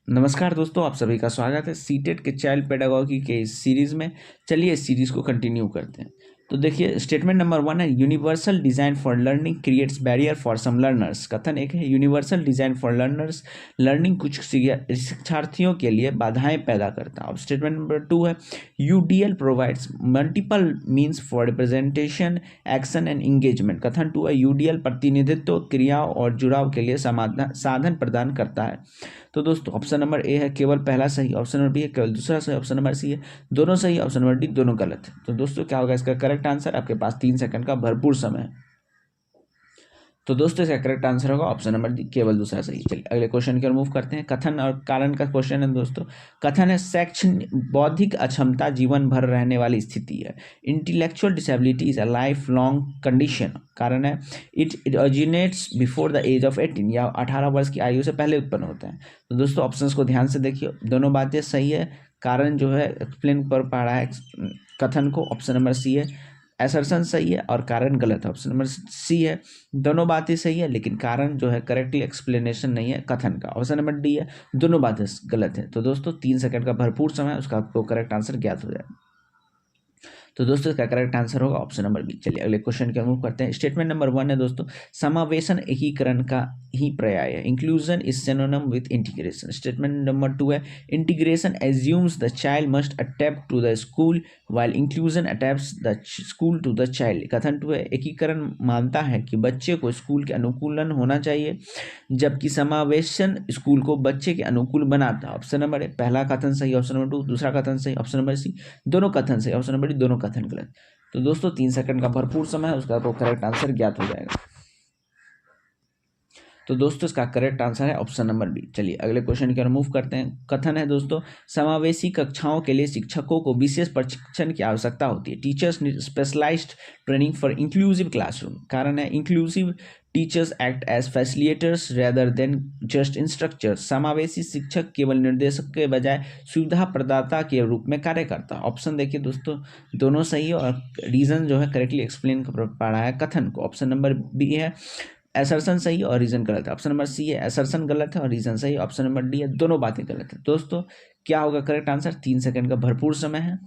नमस्कार दोस्तों, आप सभी का स्वागत है सीटेट के चाइल्ड पेडागोगी के इस सीरीज़ में। चलिए इस सीरीज़ को कंटिन्यू करते हैं। तो देखिए, स्टेटमेंट नंबर 1 है universal design for learning creates barrier for some learners. कथन एक है universal design for learners, learning कुछ शिक्षार्थियों के लिए बाधाएं पैदा करता है। अब स्टेटमेंट नंबर 2 है UDL provides multiple means for representation action and engagement. कथन 2 है यूडीएल प्रतिनिधित्व, क्रियाओं और जुड़ाव के लिए साधन प्रदान करता है। तो दोस्तों ऑप्शन नंबर ए है केवल पहला सही, ऑप्शन नंबर बी है केवल दूसरा सही, ऑप्शन नंबर सी है दोनों सही, ऑप्शन नंबर डी दोनों गलत है। तो दोस्तों क्या होगा इसका करेक्ट आंसर? आपके पास 3 सेकंड का भरपूर समय है। तो दोस्तों इसका करेक्ट आंसर होगा ऑप्शन नंबर डी केवल दूसरा सही। चलिए अगले क्वेश्चन की ओर मूव करते हैं। कथन और कारण का क्वेश्चन है दोस्तों। कथन है शैक्षणिक बौद्धिक अक्षमता जीवन भर रहने वाली स्थिति है। Intellectual disability is a lifelong condition. कारण है it originates before the age of 18, या 18 वर्ष की आयु से पहले उत्पन्न होता है। तो दोस्तों ऑप्शंस को ध्यान से देखिए, दोनों बातें सही है। कारण जो है एक्सप्लेन कर पा रहा है कथन को, ऑप्शन नंबर सी है। असर्शन सही है और कारण गलत है, ऑप्शन नंबर सी है। दोनों बातें सही है लेकिन कारण जो है करेक्टली एक्सप्लेनेशन नहीं है कथन का, ऑप्शन नंबर डी है। दोनों बातें गलत है। तो दोस्तों 3 सेकंड का भरपूर समय, उसका आपको करेक्ट आंसर ज्ञात हो जाए। तो दोस्तों इसका करेक्ट आंसर होगा ऑप्शन नंबर बी। चलिए अगले क्वेश्चन की मूव करते हैं। स्टेटमेंट नंबर 1 है दोस्तों समावेशन एकीकरण का ही पर्याय है। Inclusion is synonym with integration. Statement number 2 है integration assumes the child must adapt to the school while inclusion adapts the school to the child. कथन 2 है एकीकरण मानता है कि बच्चे को स्कूल के अनुकूलन होना चाहिए, जबकि समावेशन स्कूल को बच्चे के अनुकूल बनाता है। ऑप्शन नंबर पहला कथन सही, ऑप्शन नंबर 2 दूसरा कथन सही, ऑप्शन नंबर सी दोनों कथन सही, ऑप्शन नंबर डी दोनों कथन गलत। तो दोस्तों 3 सेकंड का भरपूर समय है, उसका आपको करेक्ट आंसर ज्ञात हो जाएगा। तो दोस्तों इसका करेक्ट आंसर है ऑप्शन नंबर बी। चलिए अगले क्वेश्चन की ओर मूव करते हैं। कथन है दोस्तों समावेशी कक्षाओं के लिए शिक्षकों को विशेष प्रशिक्षण की आवश्यकता होती है। Teachers need specialised training for inclusive classroom. कारण है inclusive teachers act as facilitators rather than just instructors. समावेशी शिक्षक केवल निर्देशक के बजाय सुविधा प्रदाता के रूप में कार्य करता है। ऑप्शन देखिए दोस्तों दोनों सही है और रीजन जो है करेक्टली एक्सप्लेन कर पा रहा है कथन को। ऑप्शन नंबर बी है असर्शन सही और रीजन गलत है, ऑप्शन नंबर सी है असर्शन गलत है और रीजन सही, ऑप्शन नंबर डी है दोनों बातें गलत है। दोस्तों क्या होगा करेक्ट आंसर? 3 सेकंड का भरपूर समय है।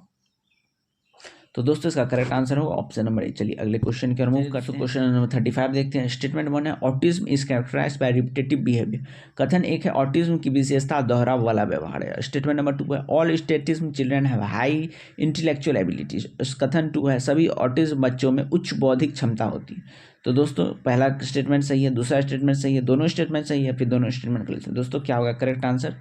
तो दोस्तों इसका करेक्ट आंसर होगा ऑप्शन नंबर ए। चलिए अगले क्वेश्चन की ओर मूव करते हैं। क्वेश्चन नंबर 35 देखते हैं। स्टेटमेंट 1 है autism is characterised by repetitive behaviour. कथन एक है ऑटिज्म की विशेषता दोहराव वाला व्यवहार है। स्टेटमेंट नंबर 2 है all autism children have high intellectual abilities. कथन 2 है सभी ऑटिज्म बच्चों में उच्च बौद्धिक क्षमता होती है। तो दोस्तों पहला स्टेटमेंट सही है, दूसरा स्टेटमेंट सही है, दोनों स्टेटमेंट सही है, फिर दोनों स्टेटमेंट गलत है। दोस्तों क्या होगा करेक्ट आंसर?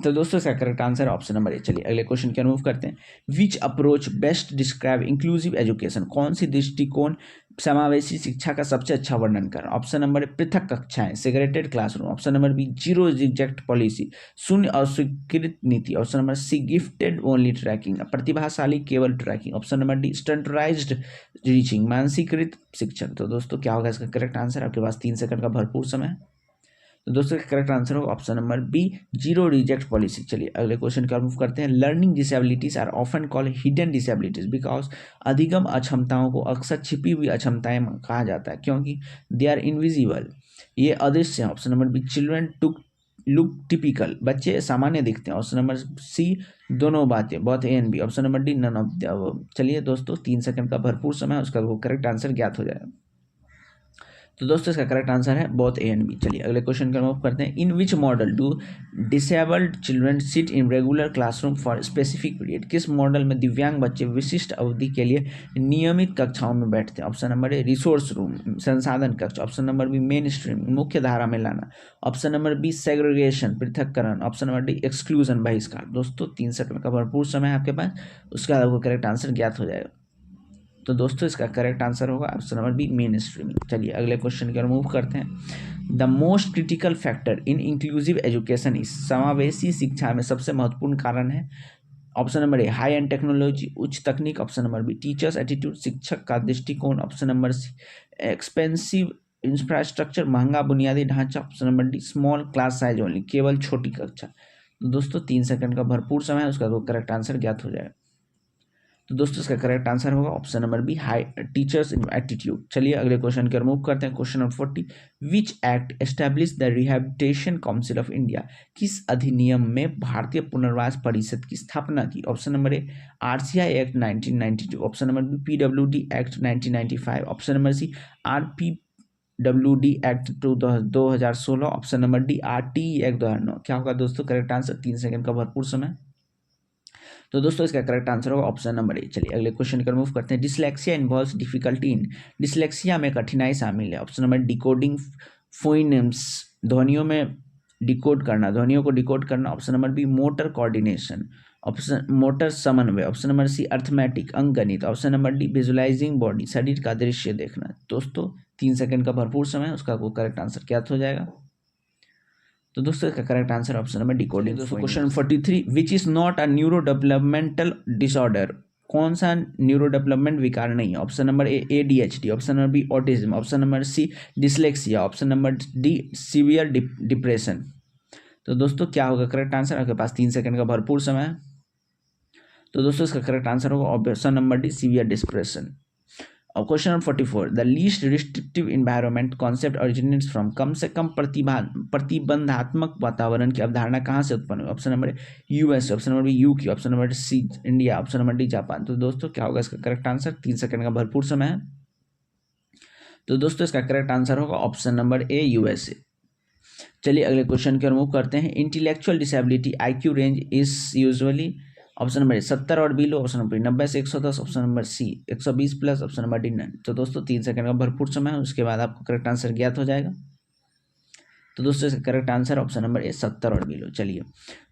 तो दोस्तों इसका correct answer option number A. चलिए अगले क्वेश्चन की मूव करते हैं। Which approach best describe inclusive education. कौन सी दृष्टिकोण समावेशी शिक्षा का सबसे अच्छा वर्णन कर? ऑप्शन नंबर ए पृथक कक्षाएं segregated classroom, option number B zero reject policy शून्य अस्वीकृत नीति, option number C gifted only tracking प्रतिभाशाली केवल tracking, option number D standardized reaching मानसीकृत शिक्षण। तो दोस्तों क्या होगा इसका करेक्ट आंसर? आपके पास 3 सेकंड का भरपूर समय है। तो दोस्तों करेक्ट आंसर होगा option number B zero reject policy. चलिए अगले क्वेश्चन की ओर मूव करते हैं। Learning disabilities are often called hidden disabilities because अधिगम अक्षमताओं को अक्सर छिपी हुई अक्षमताएं कहा जाता है क्योंकि दे आर इनविजिबल, ये अदृश्य है। Option number B children took look typical, बच्चे सामान्य दिखते हैं। ऑप्शन नंबर सी दोनों बातें both A and B, option number D none of the above. चलिए दोस्तों 3 सेकंड का भरपूर समय, उसका करेक्ट आंसर ज्ञात हो जाएगा। तो दोस्तों इसका करेक्ट आंसर है बोथ ए एंड बी। चलिए अगले क्वेश्चन का मूव करते हैं। In which model do disabled children sit in regular classroom for specific period. किस मॉडल में दिव्यांग बच्चे विशिष्ट अवधि के लिए नियमित कक्षाओं में बैठते हैं? Option number A resource room संसाधन कक्ष, option number B mainstream मुख्य धारा में लाना, ऑप्शन नंबर बी सेग्रीगेशन पृथककरण, ऑप्शन नंबर डी एक्सक्लूजन बहिष्कार। दोस्तों 3 सेकंड का भरपूर समय है आपके पास, उसके बाद आपको करेक्ट आंसर ज्ञात हो जाएगा। तो दोस्तों इसका करेक्ट आंसर होगा option number B mainstreaming. चलिए अगले क्वेश्चन की ओर मूव करते हैं। The most critical factor in inclusive education is समावेशी शिक्षा में सबसे महत्वपूर्ण कारण है। Option number A high end technology उच्च तकनीक, option number B teachers attitude शिक्षक का दृष्टिकोण, option number C expensive infrastructure महंगा बुनियादी ढांचा, option number D small class size only केवल छोटी कक्षा। तो दोस्तों 3 सेकंड का भरपूर समय है, उसका करेक्ट आंसर ज्ञात हो जाएगा। तो दोस्तों इसका करेक्ट आंसर होगा option number B, high teachers in attitude. चलिए अगले क्वेश्चन की ओर मूव करते हैं। Question number 40, which act establish the rehabilitation council of India? किस अधिनियम में भारतीय पुनर्वास परिषद की स्थापना की? Option number A RCI act 1992, option number B PWD act 1995, option number C RPWD act 2016, option number D RTE act 2009। क्या होगा दोस्तों करेक्ट आंसर? 3 सेकंड का भरपूर समय। तो दोस्तों इसका करेक्ट आंसर होगा ऑप्शन नंबर ए। चलिए अगले क्वेश्चन की ओर मूव करते हैं। Dyslexia involves difficulty in, dyslexia में कठिनाई शामिल है। ऑप्शन नंबर डिकोडिंग फोनेम्स, ध्वनियों में डिकोड करना, ध्वनियों को डिकोड करना। Option number B motor coordination, option motor समन्वय। ऑप्शन नंबर सी अर्थमेटिक, अंकगणित। Option number D visualising body, शरीर का दृश्य देखना। दोस्तों 3 सेकंड का भरपूर समय, उसका करेक्ट आंसर क्या हो जाएगा? तो दोस्तों इसका correct answer option number decoding. Question 43, which is not a neurodevelopmental disorder? कौन सा न्यूरो डेवलपमेंट विकार नहीं है? Option number A ADHD, option number B autism, option number C dyslexia, option number D severe depression. तो दोस्तों क्या होगा correct answer? आपके पास 3 सेकंड का भरपूर समय है। तो दोस्तों इसका करेक्ट आंसर होगा option number D severe depression. Question number 44, the least restrictive environment concept originates from, कम से कम प्रतिबंधात्मक वातावरण की अवधारणा कहाँ से उत्पन्न हुई? Option number US, option number B UK, option number C India, option number D Japan. तो दोस्तों क्या होगा इसका करेक्ट आंसर? 3 सेकंड का भरपूर समय है। तो दोस्तों इसका करेक्ट आंसर होगा ऑप्शन नंबर ए यूएसए। चलिए अगले क्वेश्चन की ओर मूव करते हैं। Intellectual disability IQ range is usually, option number 70 और बिलो, ऑप्शन नंबर 90 से 110, option number C 120 plus, option number D 9। तो दोस्तों 3 सेकंड का भरपूर समय है, उसके बाद आपको करेक्ट आंसर ज्ञात हो जाएगा। तो दोस्तों इसका correct answer option number A 70 और बिलो। चलिए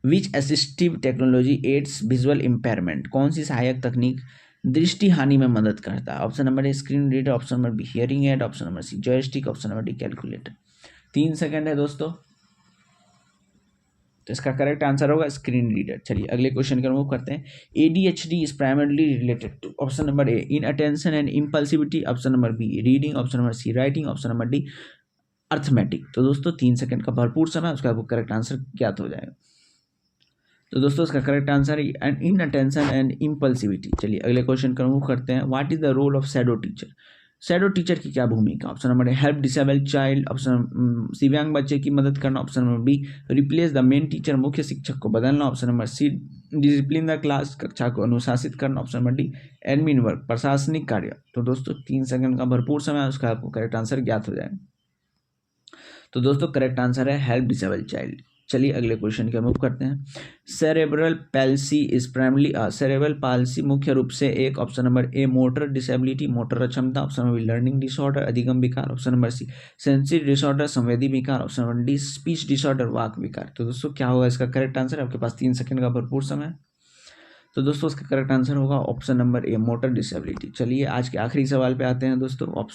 which assistive technology aids visual impairment? कौन सी सहायक तकनीक दृष्टि हानि में मदद करता है? Option number A screen reader, option number B hearing aid, option number C joystick, option number D calculator. 3 second है दोस्तों, तो इसका करेक्ट आंसर होगा स्क्रीन रीडर। चलिए अगले क्वेश्चन का मूव करते हैं। ADHD is primarily related to, option number A inattention and impulsivity, option number B reading, option number C writing, option number D arithmetic. तो दोस्तों 3 सेकंड का भरपूर समय, उसका करेक्ट आंसर ज्ञात हो जाएगा। तो दोस्तों इसका करेक्ट आंसर है इन अटेंशन एंड इम्पल्सिविटी। चलिए अगले क्वेश्चन का मूव करते हैं। What is the role of shadow teacher? Shadow teacher की क्या भूमिका? Option number A help disabled child, option दिव्यांग बच्चे की मदद करना, option number B replace the main teacher, मुख्य शिक्षक को बदलना, option number C discipline the class, कक्षा को अनुशासित करना, option number D admin work, प्रशासनिक कार्य। तो दोस्तों 3 सेकंड का भरपूर समय, उसका आपको करेक्ट आंसर ज्ञात हो जाएगा। तो दोस्तों करेक्ट आंसर है हेल्प डिसेबल्ड चाइल्ड। चलिए अगले क्वेश्चन की ओर मूव करते हैं। Cerebral palsy is primarily cerebral palsy मुख्य रूप से एक, option number A motor disability, motor अक्षमता, option number B learning disorder, अधिगम विकार, option number C sensory disorder, संवेदी विकार, option number D speech disorder, वाक विकार। तो दोस्तों क्या होगा इसका करेक्ट आंसर? आपके पास 3 सेकंड का भरपूर समय। तो दोस्तों इसका करेक्ट आंसर होगा option number A motor disability. चलिए आज के आखिरी सवाल पे आते हैं दोस्तों।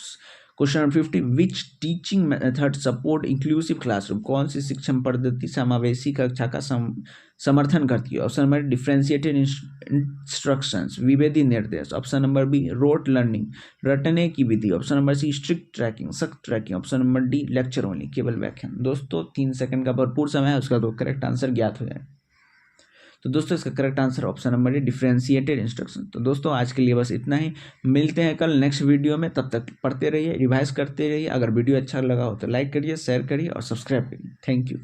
Question number 50, which teaching method support inclusive classroom? कौन सी शिक्षण पद्धति समावेशी कक्षा का समर्थन करती है? ऑप्शन नंबर डिफरेंशिएटेड इंस्ट्रक्शंस, विभेदी निर्देश, option number B rote learning, रटने की विधि, option number C strict tracking, सख्त tracking, option number D lecture only, केवल व्याख्यान। दोस्तों 3 सेकंड का भरपूर समय है, उसका तो करेक्ट आंसर ज्ञात हो जाए। तो दोस्तों इसका करेक्ट आंसर ऑप्शन नंबर है डिफरेंशिएटेड इंस्ट्रक्शन। तो दोस्तों आज के लिए बस इतना ही, मिलते हैं कल नेक्स्ट वीडियो में। तब तक पढ़ते रहिए, रिवाइज करते रहिए। अगर वीडियो अच्छा लगा हो तो लाइक करिए, शेयर करिए और सब्सक्राइब करिए। Thank you.